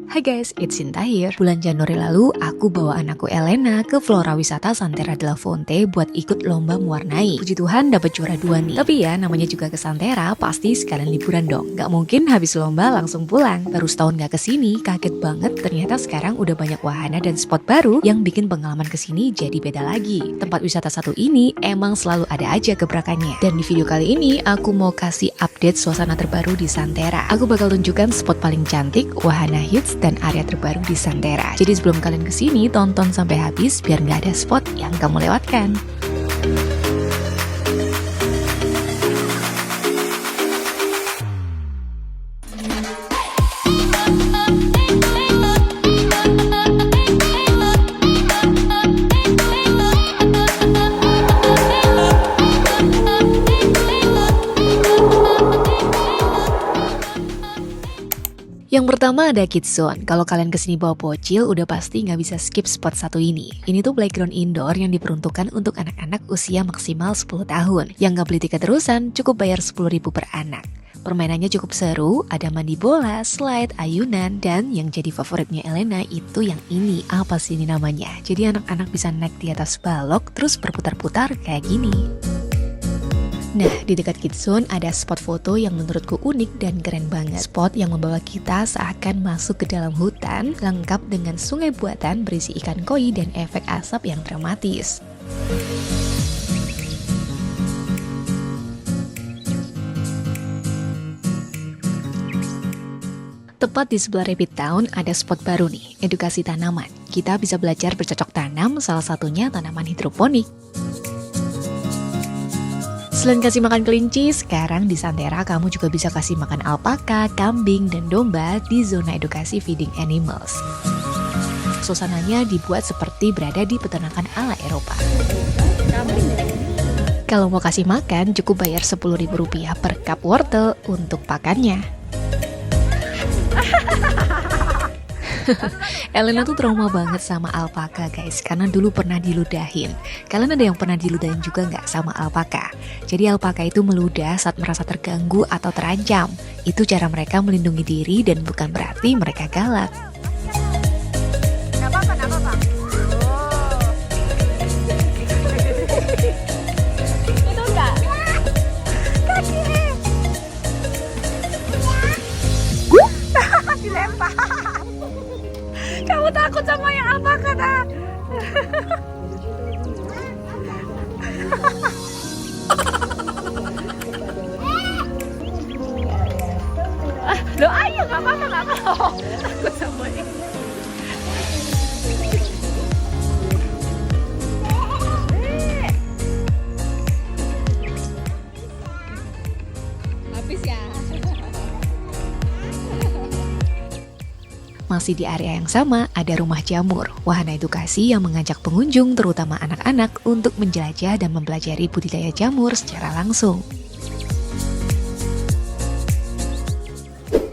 Hai guys, it's Sinta here. Bulan Januari lalu, aku bawa anakku Elena ke Flora Wisata Santera della Fonte buat ikut lomba mewarnai. Puji Tuhan dapat juara 2 nih. Tapi ya, namanya juga ke Santera, pasti sekalian liburan dong. Gak mungkin habis lomba langsung pulang. Baru setahun gak kesini, kaget banget ternyata sekarang udah banyak wahana dan spot baru yang bikin pengalaman kesini jadi beda lagi. Tempat wisata satu ini emang selalu ada aja gebrakannya. Dan di video kali ini, aku mau kasih update suasana terbaru di Santera. Aku bakal tunjukkan spot paling cantik, wahana hits, dan area terbaru di Santera. Jadi sebelum kalian kesini, tonton sampai habis biar nggak ada spot yang kamu lewatkan. Yang pertama ada Kids Zone. Kalau kalian kesini bawa bocil, udah pasti nggak bisa skip spot satu ini. Ini tuh playground indoor yang diperuntukkan untuk anak-anak usia maksimal 10 tahun. Yang nggak beli tiket terusan, cukup bayar 10.000 per anak. Permainannya cukup seru, ada mandi bola, slide, ayunan, dan yang jadi favoritnya Elena itu yang ini. Apa sih ini namanya? Jadi anak-anak bisa naik di atas balok, terus berputar-putar kayak gini. Nah, di dekat Kids Zone ada spot foto yang menurutku unik dan keren banget. Spot yang membawa kita seakan masuk ke dalam hutan, lengkap dengan sungai buatan berisi ikan koi dan efek asap yang dramatis. Tepat di sebelah Rabbit Town ada spot baru nih, edukasi tanaman. Kita bisa belajar bercocok tanam, salah satunya tanaman hidroponik. Selain kasih makan kelinci, sekarang di Santera kamu juga bisa kasih makan alpaka, kambing, dan domba di zona edukasi feeding animals. Suasananya dibuat seperti berada di peternakan ala Eropa. Kalau mau kasih makan, cukup bayar Rp10.000 per cup wortel untuk pakannya. Elena tuh trauma banget sama alpaka guys, karena dulu pernah diludahin. Kalian ada yang pernah diludahin juga nggak sama alpaka? Jadi alpaka itu meludah saat merasa terganggu atau terancam. Itu cara mereka melindungi diri dan bukan berarti mereka galak. Itu enggak? Kaki. Dilempar. Kamu takut sama yang alpaka dah? Loh ayo nggak apa-apa nggak mau. Takut sama ini. Habis ya. Masih di area yang sama, ada rumah jamur, wahana edukasi yang mengajak pengunjung, terutama anak-anak, untuk menjelajah dan mempelajari budidaya jamur secara langsung.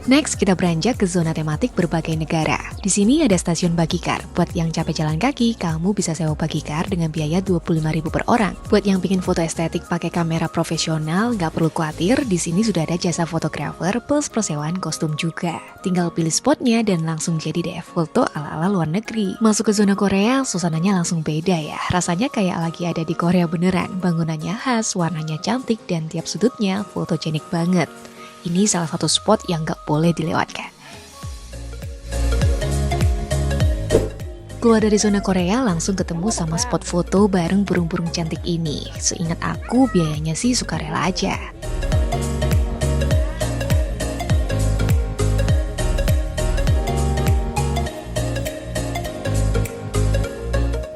Next, kita beranjak ke zona tematik berbagai negara. Di sini ada stasiun Bagicar. Buat yang capek jalan kaki, kamu bisa sewa Bagicar dengan biaya Rp25.000 per orang. Buat yang bikin foto estetik pakai kamera profesional, nggak perlu khawatir, di sini sudah ada jasa fotografer plus persewaan kostum juga. Tinggal pilih spotnya dan langsung jadi deh foto ala-ala luar negeri. Masuk ke zona Korea, suasananya langsung beda ya. Rasanya kayak lagi ada di Korea beneran. Bangunannya khas, warnanya cantik, dan tiap sudutnya fotogenik banget. Ini salah satu spot yang gak boleh dilewatkan. Keluar dari zona Korea langsung ketemu sama spot foto bareng burung-burung cantik ini. Seingat aku biayanya sih sukarela aja.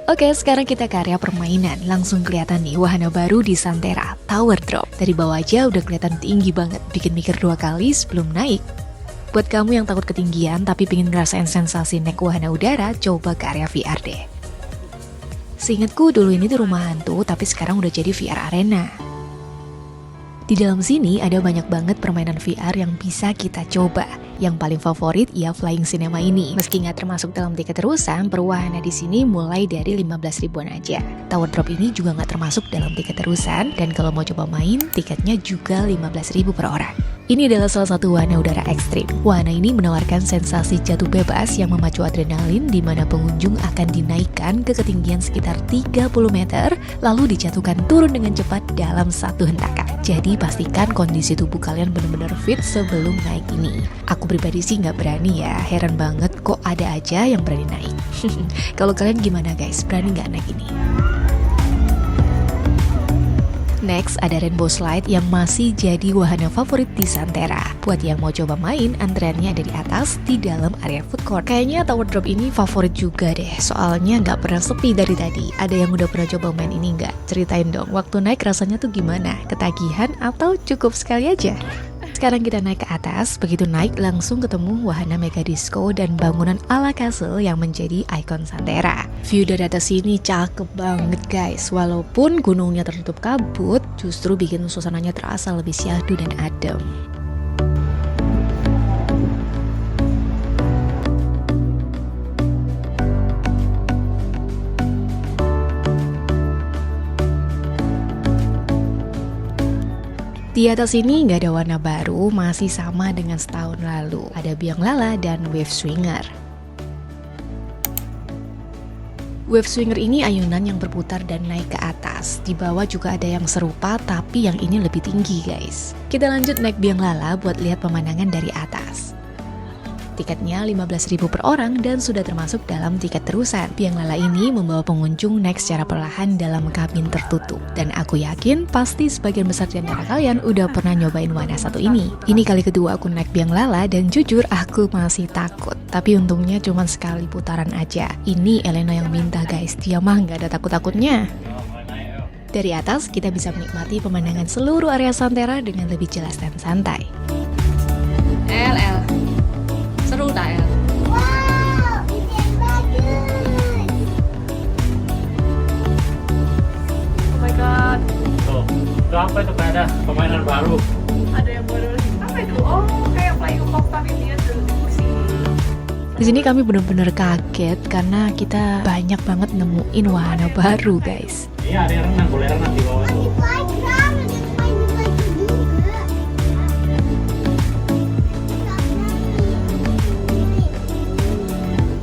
Oke, sekarang kita ke area permainan. Langsung kelihatan nih wahana baru di Santera, Tower Drop. Dari bawah aja udah kelihatan tinggi banget, bikin mikir 2 kali sebelum naik. Buat kamu yang takut ketinggian tapi pengen ngerasain sensasi naik wahana udara, coba ke area VR deh. Seingatku dulu ini tuh rumah hantu, tapi sekarang udah jadi VR arena. Di dalam sini ada banyak banget permainan VR yang bisa kita coba. Yang paling favorit ya Flying Cinema ini. Meski nggak termasuk dalam tiket terusan, per wahana di sini mulai dari 15 ribuan aja. Tower Drop ini juga nggak termasuk dalam tiket terusan, dan kalau mau coba main, tiketnya juga 15.000 per orang. Ini adalah salah satu wahana udara ekstrim. Wahana ini menawarkan sensasi jatuh bebas yang memacu adrenalin di mana pengunjung akan dinaikkan ke ketinggian sekitar 30 meter lalu dijatuhkan turun dengan cepat dalam satu hentakan. Jadi pastikan kondisi tubuh kalian benar-benar fit sebelum naik ini. Aku pribadi sih nggak berani ya, heran banget kok ada aja yang berani naik. Kalau kalian gimana guys, berani nggak naik ini? Next, ada Rainbow Slide yang masih jadi wahana favorit di Santerra. Buat yang mau coba main, antreannya ada di atas, di dalam area food court. Kayaknya Tower Drop ini favorit juga deh, soalnya nggak pernah sepi dari tadi. Ada yang udah pernah coba main ini nggak? Ceritain dong, waktu naik rasanya tuh gimana? Ketagihan atau cukup sekali aja? Sekarang kita naik ke atas, begitu naik langsung ketemu wahana Mega Disco dan bangunan ala castle yang menjadi ikon Santerra. View dari atas sini cakep banget guys, walaupun gunungnya tertutup kabut, justru bikin suasananya terasa lebih syahdu dan adem. Di atas ini nggak ada warna baru, masih sama dengan setahun lalu. Ada biang lala dan wave swinger. Wave swinger ini ayunan yang berputar dan naik ke atas. Di bawah juga ada yang serupa, tapi yang ini lebih tinggi guys. Kita lanjut naik biang lala buat lihat pemandangan dari atas. Tiketnya 15.000 per orang dan sudah termasuk dalam tiket terusan. Biang lala ini membawa pengunjung naik secara perlahan dalam kabin tertutup. Dan aku yakin pasti sebagian besar di antara kalian udah pernah nyobain wahana satu ini. Ini kali kedua aku naik biang lala dan jujur aku masih takut. Tapi untungnya cuma sekali putaran aja. Ini Elena yang minta guys, dia mah nggak ada takut-takutnya. Dari atas kita bisa menikmati pemandangan seluruh area Santerra dengan lebih jelas dan santai. Seru tak El? Wow, ini yang bagus. Oh my god, Tuh, itu apa itu kayak ada permainan baru? ada yang baru lagi. Apa itu? Oh, kayak flying fox tapi dia dulu di kursi. Di sini kami benar-benar kaget karena kita banyak banget nemuin wahana baru guys. Iya, ada yang renang, boleh renang di bawah itu. Playground, ada yang main lagi juga.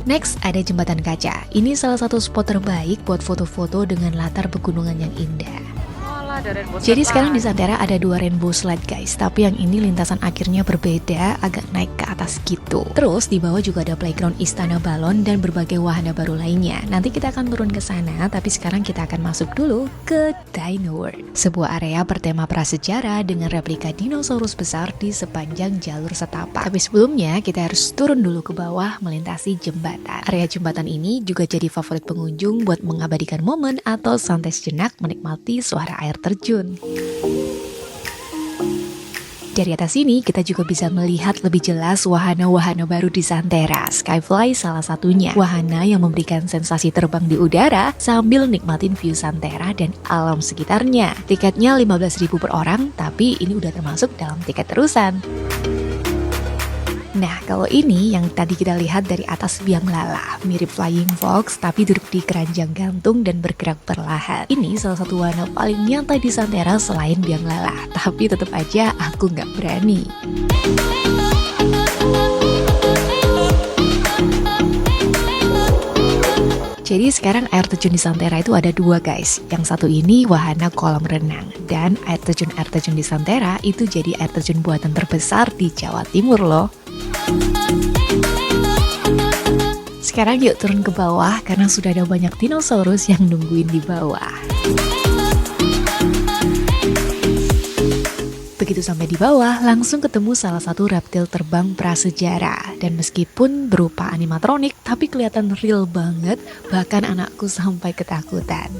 Next, ada jembatan kaca. Ini salah satu spot terbaik buat foto-foto dengan latar pegunungan yang indah. Oh, ada rainbow Jadi slide sekarang di lah. Santerra ada 2 rainbow slide guys, tapi yang ini lintasan akhirnya berbeda, agak naik ke atas gitu. Terus di bawah juga ada playground istana balon dan berbagai wahana baru lainnya. Nanti kita akan turun ke sana, tapi sekarang kita akan masuk dulu ke Dino World, sebuah area bertema prasejarah dengan replika dinosaurus besar di sepanjang jalur setapak. Tapi sebelumnya kita harus turun dulu ke bawah melintasi jembatan. Area jembatan ini juga jadi favorit pengunjung buat mengabadikan momen atau santai sejenak menikmati suara air terjun. Dari atas sini kita juga bisa melihat lebih jelas wahana-wahana baru di Santerra. Skyfly salah satunya. Wahana yang memberikan sensasi terbang di udara sambil nikmatin view Santerra dan alam sekitarnya. Tiketnya 15.000 per orang, tapi ini udah termasuk dalam tiket terusan. Nah, kalau ini yang tadi kita lihat dari atas biang lala, mirip flying fox tapi duduk di keranjang gantung dan bergerak perlahan. Ini salah satu wahana paling nyantai di Santerra selain biang lala, tapi tetap aja aku nggak berani. Jadi sekarang air terjun di Santerra itu ada 2 guys. Yang satu ini wahana kolam renang. Dan air terjun di Santerra itu jadi air terjun buatan terbesar di Jawa Timur loh. Sekarang yuk turun ke bawah karena sudah ada banyak dinosaurus yang nungguin di bawah. Begitu sampai di bawah, langsung ketemu salah satu reptil terbang prasejarah. Dan meskipun berupa animatronik, tapi kelihatan real banget, bahkan anakku sampai ketakutan.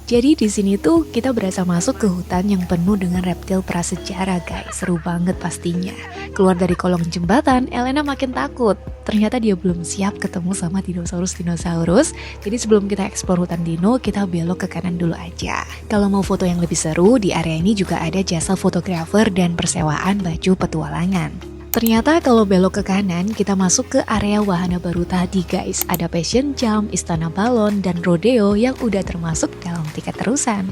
Jadi di sini tuh kita berasa masuk ke hutan yang penuh dengan reptil prasejarah guys. Seru banget pastinya. Keluar dari kolong jembatan, Elena makin takut. Ternyata dia belum siap ketemu sama dinosaurus. Jadi sebelum kita eksplor hutan dino, kita belok ke kanan dulu aja. Kalau mau foto yang lebih seru, di area ini juga ada jasa fotografer dan persewaan baju petualangan. Ternyata kalau belok ke kanan, kita masuk ke area wahana baru tadi guys. Ada Passion Jump, Istana Balon, dan Rodeo yang udah termasuk dalam tiket terusan.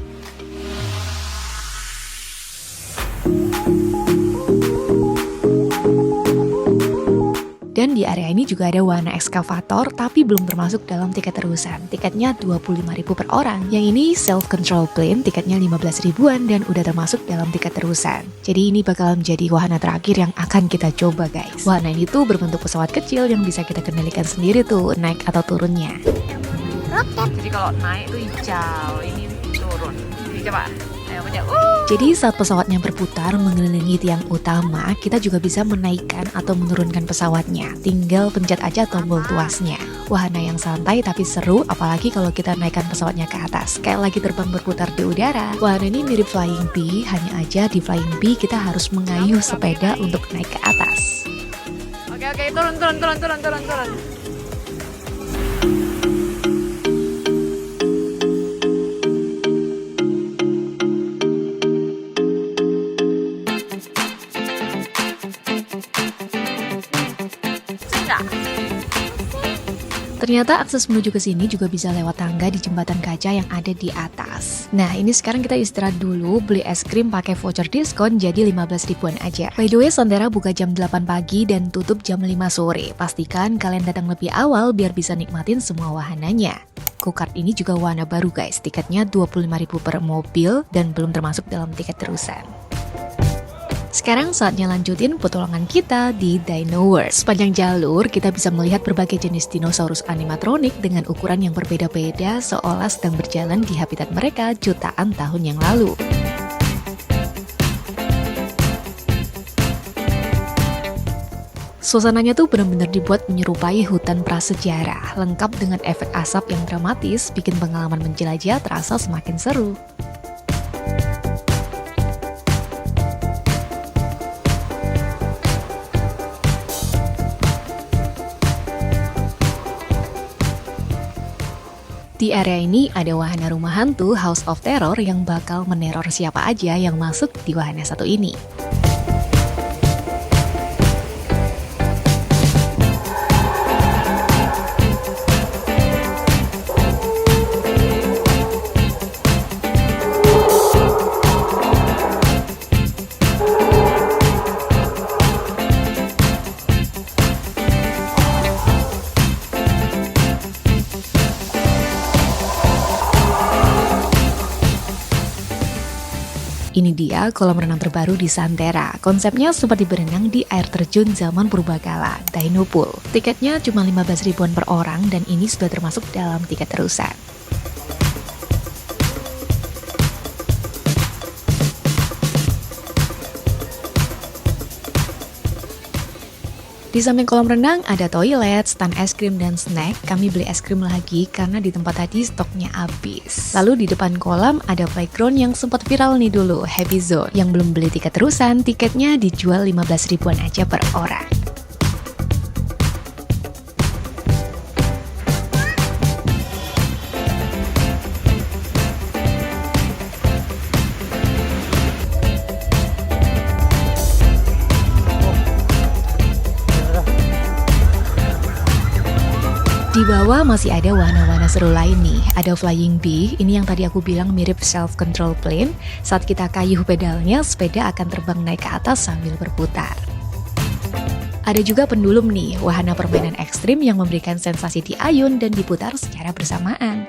area ini juga ada wahana ekskavator tapi belum termasuk dalam tiket terusan. Tiketnya 25.000 per orang. Yang ini self control plane, tiketnya 15 ribuan dan udah termasuk dalam tiket terusan. Jadi ini bakal menjadi wahana terakhir yang akan kita coba guys. Wahana ini tuh berbentuk pesawat kecil yang bisa kita kendalikan sendiri tuh naik atau turunnya. Jadi kalau naik tuh hijau, ini turun. Jadi coba. Jadi saat pesawatnya berputar mengelilingi tiang utama, kita juga bisa menaikkan atau menurunkan pesawatnya. Tinggal pencet aja tombol tuasnya. Wahana yang santai tapi seru, apalagi kalau kita naikkan pesawatnya ke atas. Kayak lagi terbang berputar di udara. Wahana ini mirip Flying Bee, hanya aja di Flying Bee kita harus mengayuh sepeda untuk naik ke atas. Oke, turun. Ternyata akses menuju ke sini juga bisa lewat tangga di jembatan kaca yang ada di atas. Nah, ini sekarang kita istirahat dulu, beli es krim pakai voucher diskon jadi 15 ribuan aja. By the way, Santera buka jam 8 pagi dan tutup jam 5 sore. Pastikan kalian datang lebih awal biar bisa nikmatin semua wahananya. Go-kart ini juga wahana baru guys, tiketnya 25.000 per mobil dan belum termasuk dalam tiket terusan. Sekarang saatnya lanjutin petualangan kita di Dino World. Sepanjang jalur, kita bisa melihat berbagai jenis dinosaurus animatronik dengan ukuran yang berbeda-beda seolah sedang berjalan di habitat mereka jutaan tahun yang lalu. Suasananya tuh benar-benar dibuat menyerupai hutan prasejarah, lengkap dengan efek asap yang dramatis, bikin pengalaman menjelajah terasa semakin seru. Di area ini ada wahana rumah hantu House of Terror yang bakal meneror siapa aja yang masuk di wahana satu ini. Ini dia kolam renang terbaru di Santera. Konsepnya seperti berenang di air terjun zaman purbakala, Dino Pool. Tiketnya cuma 15 ribuan per orang dan ini sudah termasuk dalam tiket terusan. Di samping kolam renang ada toilet, stand es krim dan snack. Kami beli es krim lagi karena di tempat tadi stoknya habis. Lalu di depan kolam ada playground yang sempat viral nih dulu, Happy Zone. Yang belum beli tiket terusan, tiketnya dijual 15 ribuan aja per orang. Di bawah masih ada wahana-wahana seru lain nih. Ada Flying Bee, ini yang tadi aku bilang mirip self control plane. Saat kita kayuh pedalnya, sepeda akan terbang naik ke atas sambil berputar. Ada juga pendulum nih, wahana permainan ekstrim yang memberikan sensasi diayun dan diputar secara bersamaan.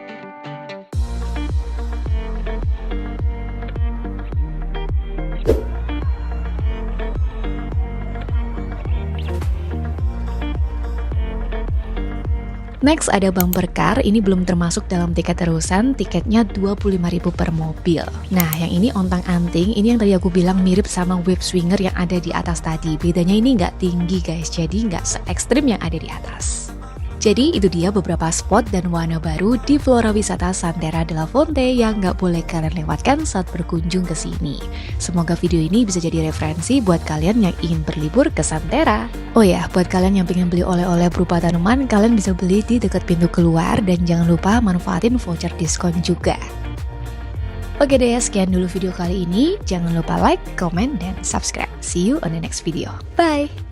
Next ada bumper car, ini belum termasuk dalam tiket terusan, tiketnya 25.000 per mobil. Nah yang ini ontang-anting, ini yang tadi aku bilang mirip sama wave swinger yang ada di atas tadi. Bedanya ini nggak tinggi guys, jadi nggak se-ekstrim yang ada di atas. Jadi itu dia beberapa spot dan wahana baru di Flora Wisata Santera de la Fonte yang nggak boleh kalian lewatkan saat berkunjung ke sini. Semoga video ini bisa jadi referensi buat kalian yang ingin berlibur ke Santera. Oh ya, buat kalian yang pengen beli oleh-oleh berupa tanaman, kalian bisa beli di dekat pintu keluar dan jangan lupa manfaatin voucher diskon juga. Oke deh, sekian dulu video kali ini. Jangan lupa like, comment, dan subscribe. See you on the next video. Bye!